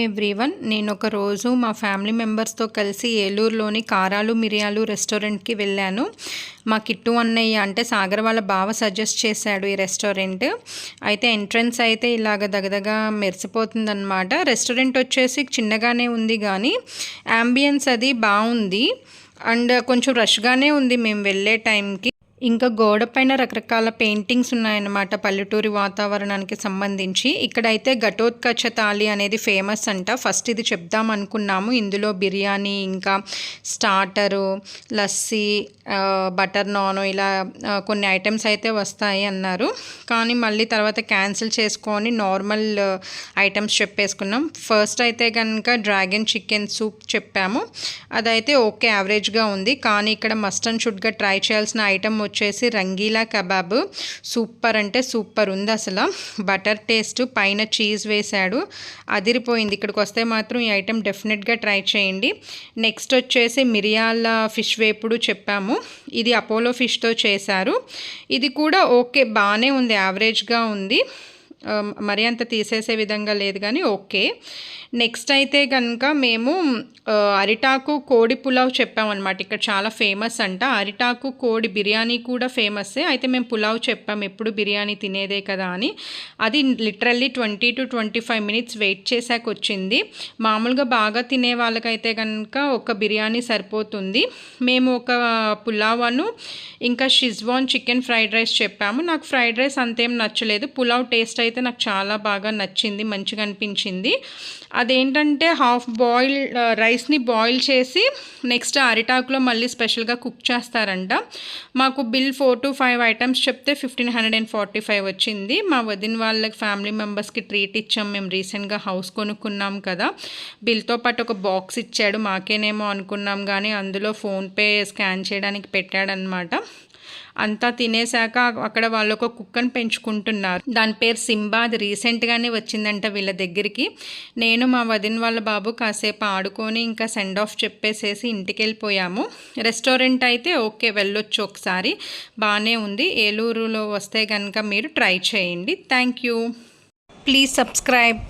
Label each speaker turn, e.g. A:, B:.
A: Hi everyone, నేను ఒక రోజు మా ఫ్యామిలీ మెంబర్స్తో కలిసి ఏలూరులోని కారాలు మిరియాలు రెస్టారెంట్కి వెళ్ళాను. మా కిట్టు అన్నయ్య అంటే సాగర్ వాళ్ళ బావ సజెస్ట్ చేశాడు ఈ రెస్టారెంట్. అయితే ఎంట్రన్స్ అయితే ఇలాగ దగదగా మెరిసిపోతుందన్నమాట. రెస్టారెంట్ వచ్చేసి చిన్నగానే ఉంది కానీ యాంబియన్స్ అది బాగుంది అండ్ కొంచెం రష్గానే ఉంది మేము వెళ్ళే టైంకి. ఇంకా గోడ పైన రకరకాల పెయింటింగ్స్ ఉన్నాయన్నమాట పల్లెటూరి వాతావరణానికి సంబంధించి. ఇక్కడైతే ఘటోత్కచ థాలి అనేది ఫేమస్ అంట. ఫస్ట్ ఇది చెప్దాం అనుకున్నాము. ఇందులో బిర్యానీ, ఇంకా స్టార్టరు, లస్సీ, బటర్ నాన్ ఇలా కొన్ని ఐటమ్స్ అయితే వస్తాయి అన్నారు. కానీ మళ్ళీ తర్వాత క్యాన్సిల్ చేసుకొని నార్మల్ ఐటమ్స్ చెప్పేసుకున్నాం. ఫస్ట్ అయితే కనుక డ్రాగన్ చికెన్ సూప్ చెప్పాము. అదైతే ఓకే, యావరేజ్గా ఉంది. కానీ ఇక్కడ మస్ట్ అండ్ షుడ్గా ట్రై చేయాల్సిన ఐటమ్ వచ్చేసి రంగీలా కబాబ్. సూపర్ అంటే సూపర్ ఉంది అసలు. బటర్ టేస్ట్, పైన చీజ్ వేశాడు, అదిరిపోయింది. ఇక్కడికి వస్తే మాత్రం ఈ ఐటెం డెఫినెట్గా ట్రై చేయండి. నెక్స్ట్ వచ్చేసి మిరియాల ఫిష్ వేపుడు చెప్పాము. ఇది అపోలో ఫిష్తో చేశారు. ఇది కూడా ఓకే, బాగానే ఉంది, యావరేజ్గా ఉంది, మరీ అంత తీసేసే విధంగా లేదు కానీ ఓకే. నెక్స్ట్ అయితే కనుక మేము అరిటాకు కోడి పులావ్ చెప్పామన్నమాట. ఇక్కడ చాలా ఫేమస్ అంట. అరిటాకు కోడి బిర్యానీ కూడా ఫేమస్సే. అయితే మేము పులావ్ చెప్పాము, ఎప్పుడు బిర్యానీ తినేదే కదా అని. అది లిటరల్లీ 20 to 25 minutes వెయిట్ చేశాక వచ్చింది. మామూలుగా బాగా తినే వాళ్ళకైతే కనుక ఒక బిర్యానీ సరిపోతుంది. మేము ఒక పులావను ఇంకా షిజ్వాన్ చికెన్ ఫ్రైడ్ రైస్ చెప్పాము. నాకు ఫ్రైడ్ రైస్ అంతేం నచ్చలేదు. పులావ్ టేస్ట్ అయితే నాకు చాలా బాగా నచ్చింది, మంచిగా అనిపించింది. అదేంటంటే హాఫ్ బాయిల్ రైస్ని బాయిల్ చేసి నెక్స్ట్ అరిటాకులో మళ్ళీ స్పెషల్గా కుక్ చేస్తారంట. మాకు బిల్ 4 to 5 ఐటమ్స్ చెప్తే 1545 వచ్చింది. మా వదిన వాళ్ళకి ఫ్యామిలీ మెంబర్స్కి ట్రీట్ ఇచ్చాం. మేము రీసెంట్గా హౌస్ కొనుక్కున్నాం కదా, బిల్తో పాటు ఒక బాక్స్ ఇచ్చాడు. మాకేనేమో అనుకున్నాం కానీ అందులో ఫోన్పే స్కాన్ చేయడానికి పెట్టాడనమాట. అంతా తినేసాక అక్కడ వాళ్ళు ఒక కుక్కను పెంచుకుంటున్నారు. దాని పేరు సింబా. అది రీసెంట్గానే వచ్చిందంట వీళ్ళ దగ్గరికి. నేను మా వదిన వాళ్ళ బాబు కాసేపు ఆడుకొని ఇంకా సెండ్ ఆఫ్ చెప్పేసేసి ఇంటికి వెళ్ళిపోయాము. రెస్టారెంట్ అయితే ఓకే, వెళ్ళొచ్చు ఒకసారి, బాగానే ఉంది. ఏలూరులో వస్తే కనుక మీరు ట్రై చేయండి. Thank you. Please subscribe.